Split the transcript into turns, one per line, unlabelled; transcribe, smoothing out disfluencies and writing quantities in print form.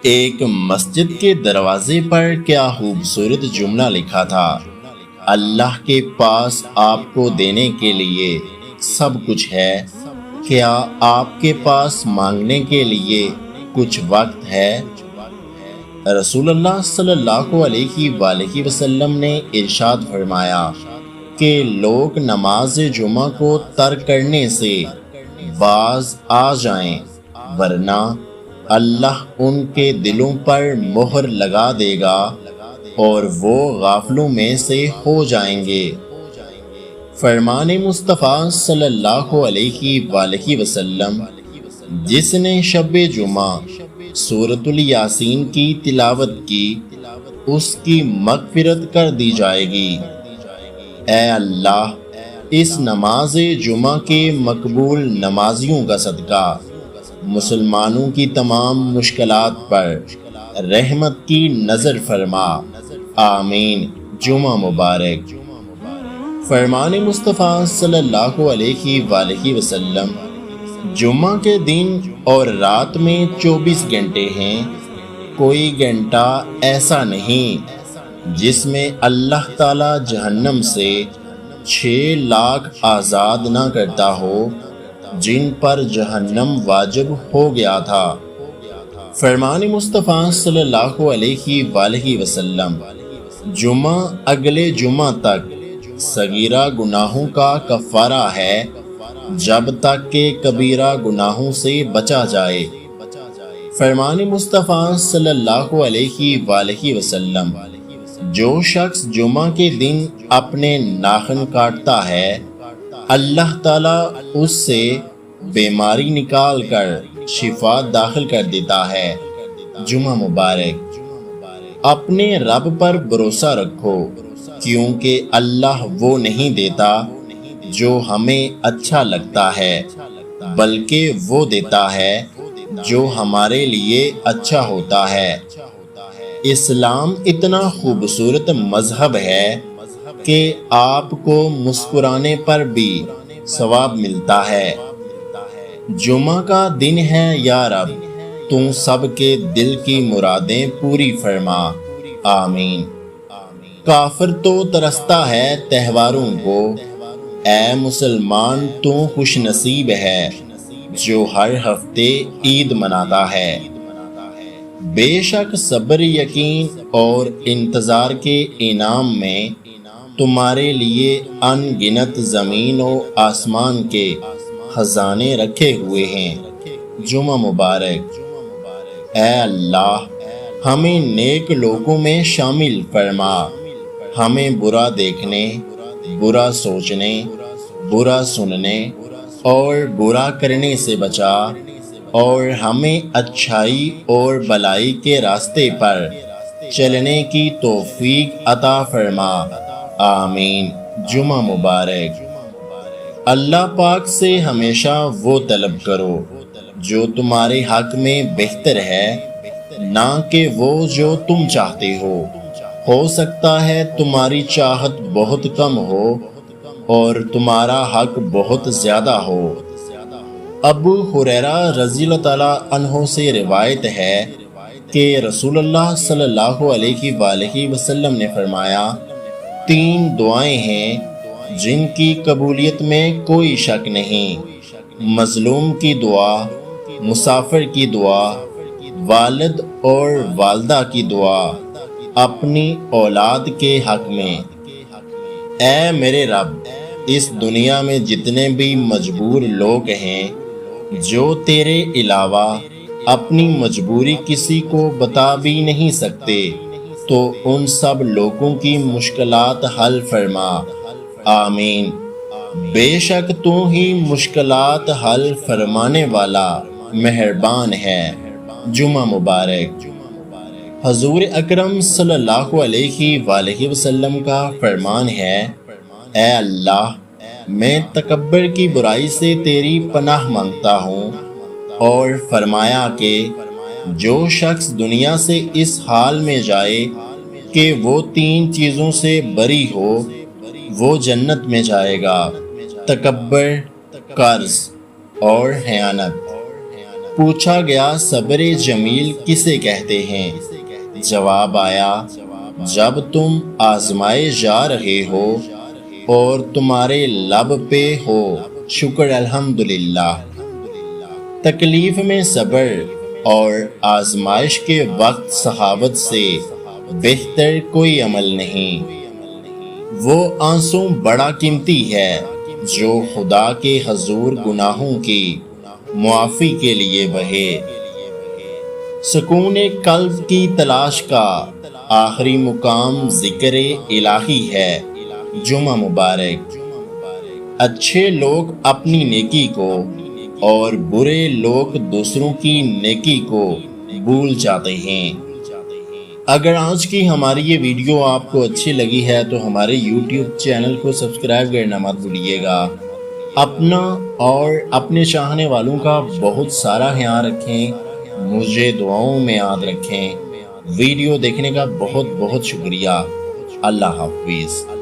ایک مسجد کے دروازے پر کیا خوبصورت جملہ لکھا تھا، اللہ کے پاس آپ کو دینے کے لیے سب کچھ ہے، کیا آپ کے پاس مانگنے کے لیے کچھ وقت ہے؟ رسول اللہ صلی اللہ علیہ وآلہ وسلم نے ارشاد فرمایا کہ لوگ نماز جمعہ کو ترک کرنے سے باز آ جائیں، ورنہ اللہ ان کے دلوں پر مہر لگا دے گا اور وہ غافلوں میں سے ہو جائیں گے۔ فرمان مصطفیٰ صلی اللہ علیہ وآلہ وسلم، جس نے شب جمعہ سورۃ الیاسین کی تلاوت کی، اس کی مغفرت کر دی جائے گی۔ اے اللہ، اس نماز جمعہ کے مقبول نمازیوں کا صدقہ مسلمانوں کی تمام مشکلات پر رحمت کی نظر فرما، آمین۔ جمعہ مبارک۔ فرمان مصطفیٰ صلی اللہ علیہ وآلہ وسلم، جمعہ کے دن اور رات میں 24 گھنٹے ہیں، کوئی گھنٹہ ایسا نہیں جس میں اللہ تعالی جہنم سے 6 لاکھ آزاد نہ کرتا ہو جن پر جہنم واجب ہو گیا تھا۔ فرمان مصطفیٰ صلی اللہ علیہ وآلہ وسلم، جمعہ اگلے جمعہ تک صغیرہ گناہوں کا کفارہ ہے جب تک کہ کبیرہ گناہوں سے بچا جائے۔ فرمان مصطفیٰ صلی اللہ علیہ وآلہ وسلم، جو شخص جمعہ کے دن اپنے ناخن کاٹتا ہے، اللہ تعالیٰ اس سے بیماری نکال کر شفا داخل کر دیتا ہے۔ جمعہ مبارک۔ اپنے رب پر بھروسہ رکھو، کیونکہ اللہ وہ نہیں دیتا جو ہمیں اچھا لگتا ہے، بلکہ وہ دیتا ہے جو ہمارے لیے اچھا ہوتا ہے۔ اسلام اتنا خوبصورت مذہب ہے کہ آپ کو مسکرانے پر بھی ثواب ملتا ہے۔ جمعہ کا دن ہے یا رب، تم سب کے دل کی مرادیں پوری فرما، آمین۔ کافر تو ترستا ہے تہواروں کو، اے مسلمان تو خوش نصیب ہے جو ہر ہفتے عید مناتا ہے۔ بے شک صبر، یقین اور انتظار کے انعام میں تمہارے لیے ان گنت زمین و آسمان کے خزانے رکھے ہوئے ہیں۔ جمعہ مبارک۔ اے اللہ، ہمیں نیک لوگوں میں شامل فرما، ہمیں برا دیکھنے، برا سوچنے، برا سننے اور برا کرنے سے بچا، اور ہمیں اچھائی اور بھلائی کے راستے پر چلنے کی توفیق عطا فرما، آمین۔ جمعہ مبارک۔ اللہ پاک سے ہمیشہ وہ طلب کرو جو تمہارے حق میں بہتر ہے، نہ کہ وہ جو تم چاہتے ہو سکتا ہے تمہاری چاہت بہت کم ہو اور تمہارا حق بہت زیادہ ہو۔ ابو ہریرہ رضی اللہ تعالیٰ عنہ سے روایت ہے کہ رسول اللہ صلی اللہ علیہ وآلہ وسلم نے فرمایا، 3 دعائیں ہیں جن کی قبولیت میں کوئی شک نہیں: مظلوم کی دعا، مسافر کی دعا، والد اور والدہ کی دعا اپنی اولاد کے حق میں۔ اے میرے رب، اس دنیا میں جتنے بھی مجبور لوگ ہیں جو تیرے علاوہ اپنی مجبوری کسی کو بتا بھی نہیں سکتے، تو ان سب لوگوں کی مشکلات حل فرما، آمین۔ بے شک تو ہی مشکلات حل فرمانے والا مہربان ہے۔ جمعہ مبارک۔ حضور اکرم صلی اللہ علیہ وآلہ وسلم کا فرمان ہے، اے اللہ، میں تکبر کی برائی سے تیری پناہ مانگتا ہوں، اور فرمایا کہ جو شخص دنیا سے اس حال میں جائے کہ وہ 3 چیزوں سے بری ہو، وہ جنت میں جائے گا: تکبر، قرض اور خیانت۔ پوچھا گیا صبر جمیل کسے کہتے ہیں؟ جواب آیا جب تم آزمائے جا رہے ہو اور تمہارے لب پہ ہو شکر الحمدللہ۔ تکلیف میں صبر اور آزمائش کے وقت سخاوت سے بہتر کوئی عمل نہیں۔ وہ آنسو بڑا قیمتی ہے جو خدا کے حضور گناہوں کی معافی کے لیے بہے۔ سکون قلب کی تلاش کا آخری مقام ذکر الہی ہے۔ جمعہ مبارک۔ اچھے لوگ اپنی نیکی کو اور برے لوگ دوسروں کی نیکی کو بھول جاتے ہیں۔ اگر آج کی ہماری یہ ویڈیو آپ کو اچھی لگی ہے تو ہمارے یوٹیوب چینل کو سبسکرائب کرنا مت بھولیے گا۔ اپنا اور اپنے چاہنے والوں کا بہت سارا خیال رکھیں، مجھے دعاؤں میں یاد رکھیں۔ ویڈیو دیکھنے کا بہت بہت شکریہ۔ اللہ حافظ۔